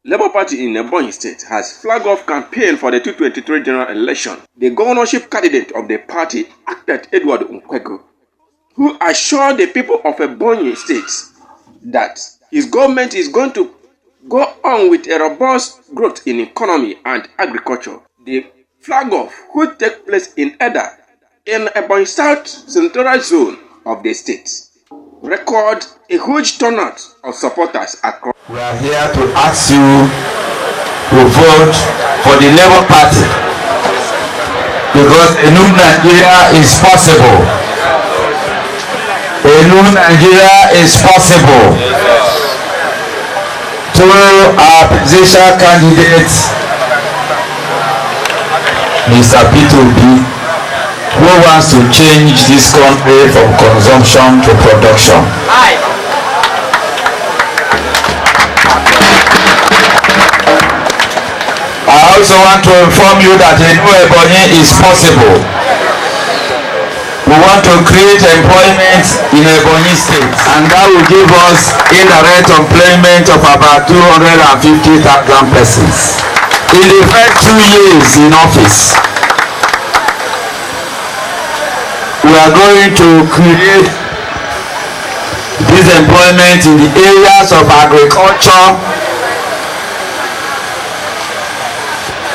Labour Party in Ebonyi State has flagged off campaign for the 2023 general election. The governorship candidate of the party, ARC.DR.EDWARD, who assured the people of Ebonyi State that his government is going to go on with a robust growth in economy and agriculture. The flag off, which takes place in Eda, in Ebonyi South Central Zone of the state, record a huge turnout of supporters across. We are here to ask you to vote for the Labour Party because a new Nigeria is possible. A new Nigeria is possible. To our presidential candidate, Mr. P2B, who wants to change this country from consumption to production. I also want to inform you that a new Ebonyi is possible. We want to create employment in Ebonyi State, and that will give us indirect employment of about 250,000 persons. In the first 2 years in office, we are going to create this employment in the areas of agriculture,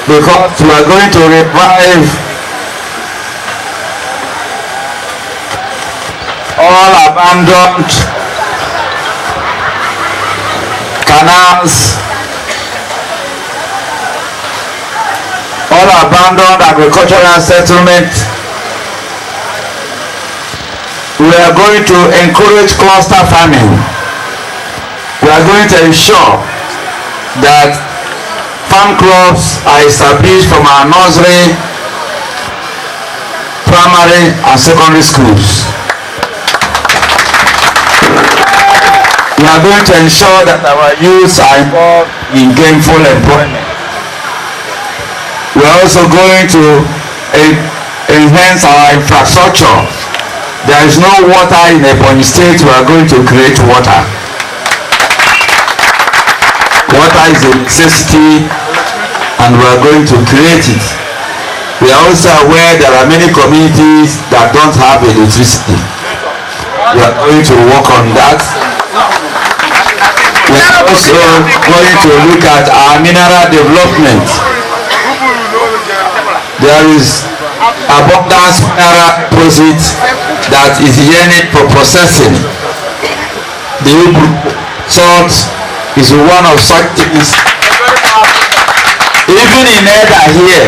because we are going to revive all abandoned canals, all abandoned agricultural settlements. We are going to encourage cluster farming. We are going to ensure that farm crops are established from our nursery, primary and secondary schools. We are going to ensure that our youths are involved in gainful employment. We are also going to enhance our infrastructure. There is no water in Ebonyi State. We are going to create water. Water is a necessity, and we are going to create it. We are also aware there are many communities that don't have electricity. We are going to work on that. We are also going to look at our mineral development. There is abundance mineral deposit that is yearning for processing. The salt is one of such things. Even in Eda here,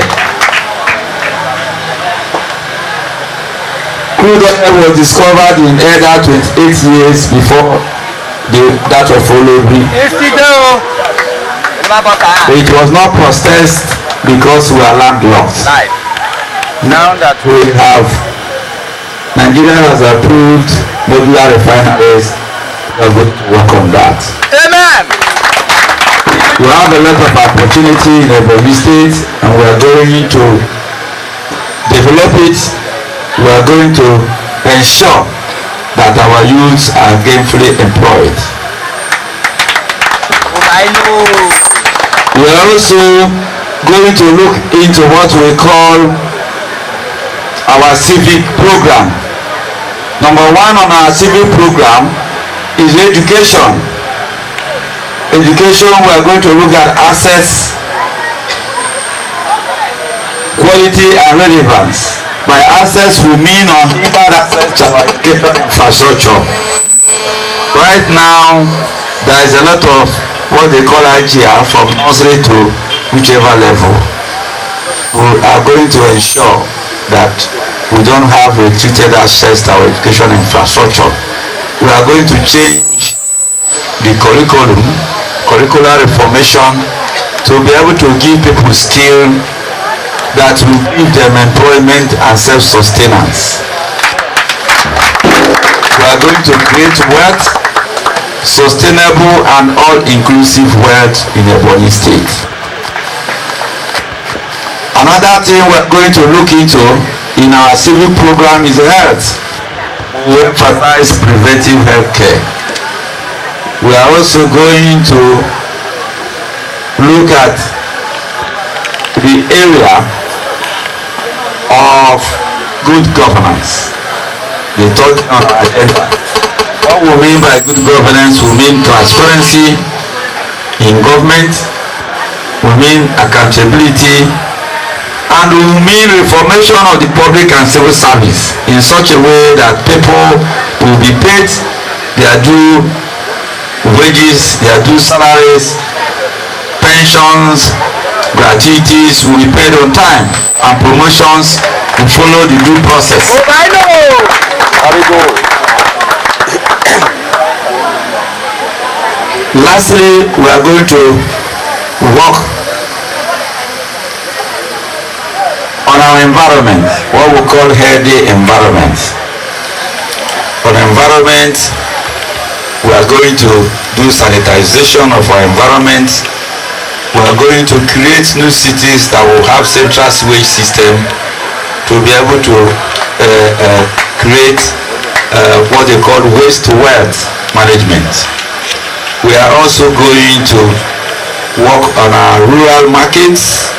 crude oil was discovered in Eda 28 years before that of Olobi. It was not processed because we are landlocked. Now that we have, Nigeria has approved modular refineries, we are going to work on that. Amen. We have a lot of opportunity in Ebonyi State, and we are going to develop it. We are going to ensure that our youths are gainfully employed. I know. We are also going to look into what we call our civic program. Number one on our civic program is education. Education, we are going to look at access, quality and relevance. By access, we mean unequal access to our education infrastructure. Right now, there is a lot of what they call IGR from nursery to whichever level. We are going to ensure that we don't have restricted access to our education infrastructure. We are going to change the curricular reformation to be able to give people skill that will give them employment and self-sustenance. We are going to create wealth, sustainable and all-inclusive wealth in Ebonyi State. Another thing we're going to look into in our civil program is health. We emphasize preventive health care. We are also going to look at the area of good governance. The third on our agenda. What we mean by good governance, we mean transparency in government, we mean accountability, and we mean reformation of the public and civil service in such a way that people will be paid their due wages, their due salaries, pensions, gratuities will be paid on time, and promotions will follow the due process. Oh, I know. Very good. Lastly, we are going to work on our environment, what we call healthy environment. For environment, we are going to do sanitization of our environment. We are going to create new cities that will have central sewage system to be able to create what they call waste to wealth management. We are also going to work on our rural markets,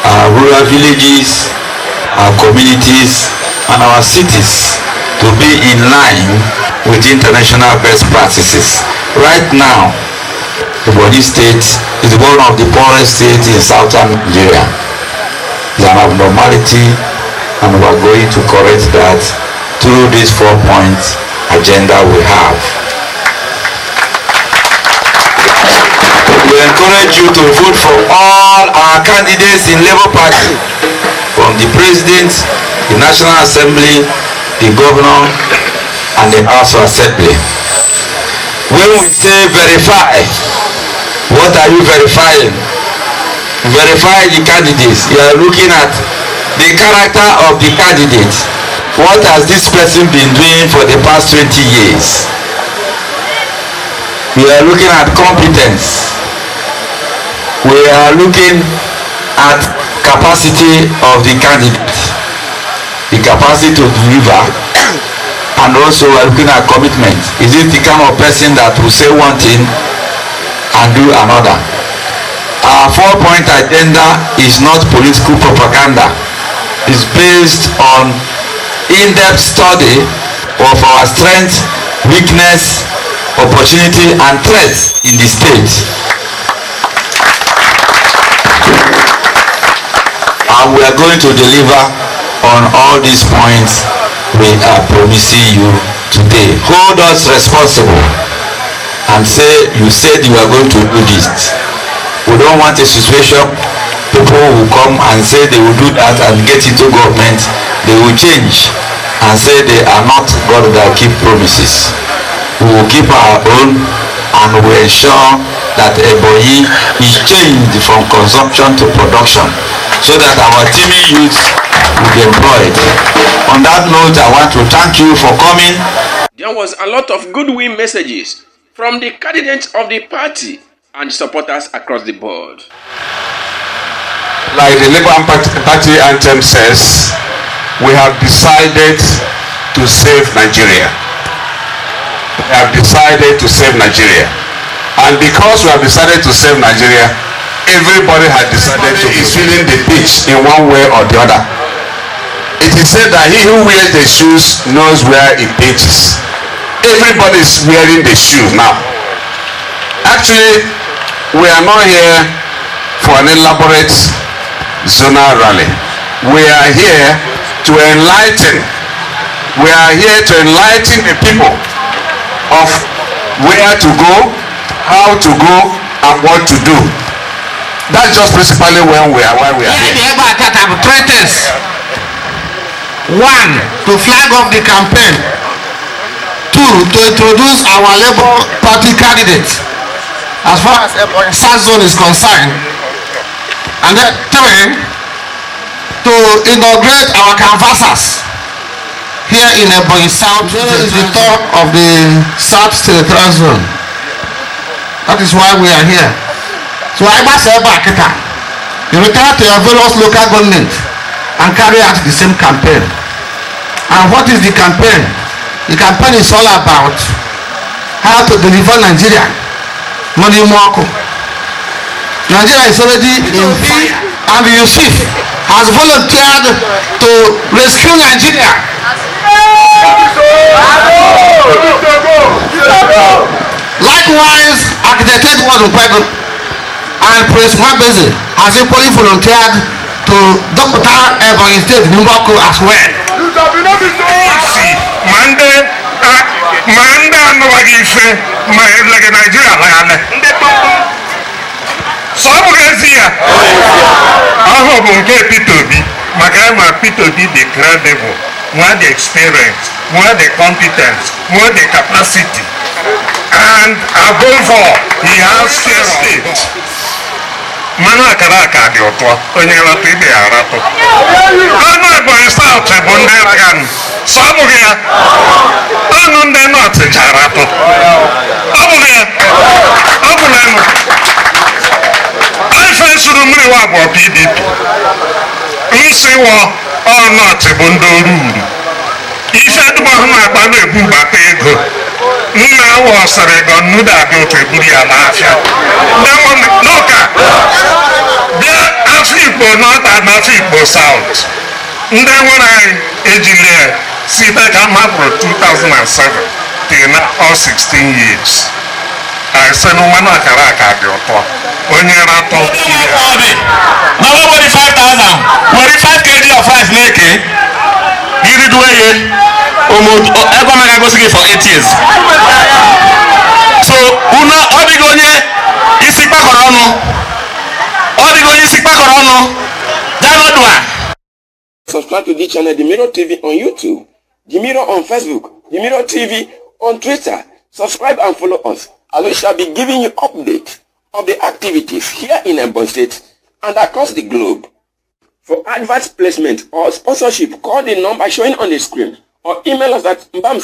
our rural villages, our communities, and our cities to be in line with international best practices. Right now, Ebonyi State is one of the poorest states in southern Nigeria. It's an abnormality, and we are going to correct that through this 4-point agenda we have. We encourage you to vote for all our candidates in Labour Party, from the President, the National Assembly, the Governor, and the House of Assembly. When we say verify, what are you verifying? Verify the candidates. You are looking at the character of the candidate. What has this person been doing for the past 20 years? We are looking at competence. We are looking at capacity of the candidate, the capacity to deliver, and also we are looking at commitment. Is it the kind of person that will say one thing and do another? Our 4-point agenda is not political propaganda. It's based on in-depth study of our strength, weakness, opportunity, and threats in the state. And we are going to deliver on all these points we are promising you today. Hold us responsible and say, you said you are going to do this. We don't want a situation people will come and say they will do that and get into government. They will change and say they are not God that keep promises. We will keep our own, and we will ensure that Ebonyi is changed from consumption to production, so that our teeming youth will be employed. On that note, I want to thank you for coming. There was a lot of goodwill messages from the candidates of the party and supporters across the board. Like the Labour Party anthem says, we have decided to save Nigeria. We have decided to save Nigeria. And because we have decided to save Nigeria, everybody has decided to is feeling the pinch in one way or the other. It is said that he who wears the shoes knows where it pinches. Everybody is wearing the shoes now. Actually, we are not here for an elaborate zonal rally. We are here to enlighten. We are here to enlighten the people of where to go, how to go, and what to do. That's just principally why we are here. Three things. One, to flag off the campaign. Two, to introduce our Labour Party candidate as far as Ebonyi South Zone is concerned. And then three, to inaugurate our canvassers here in Ebonyi South. Today is the tour of the South Territorial Zone. That is why we are here. So I must say back You return to your various local governments and carry out the same campaign. And what is the campaign? The campaign is all about how to deliver Nigeria. Money Moko. Nigeria is already in fire, and Yusuf has volunteered to rescue Nigeria. Likewise, Architect Edward Unkwegu and Prince Mwabeze has equally volunteered to Dr. Ebonyi State Nimboko as well. Peter B declared level, more the experience, more the competence, more the capacity, and above all, he has state. Mana karaka di oto, onye rato ibe arato. Ano Ebonyi South bụ ndị ragan, sabu ya. Ano ndị North jarato. Abu ya. Abu na no. Ife suru mmiri wa bụ PDP. Nsi wo ọ North bụ ndị oruru. Ife dụba hụ na-agba na-ebu bata ego. Nna awọ sịrị ego nnuda abịa otu eburu ya n'afịa. N'ụka bịa Afikpo North and Afikpo South. Ndị nwere anyị ejile site ka m hapụrụ 2007 till now 16 years. I sị na mmanụ akara aka dị ụtọ. Onye ratọ na nobody 5,000 nwere 5 kg of rice na-eke iri duwe ego mega gosi gị for 8 years. So unu ọ dịghị onye isi kpakọrọ ọnụ. Subscribe to this channel, The Mirror TV on YouTube, The Mirror on Facebook, The Mirror TV on Twitter. Subscribe and follow us, as we shall be giving you updates of the activities here in Ebonyi State and across the globe. For advert placement or sponsorship, call the number showing on the screen or email us at MBAM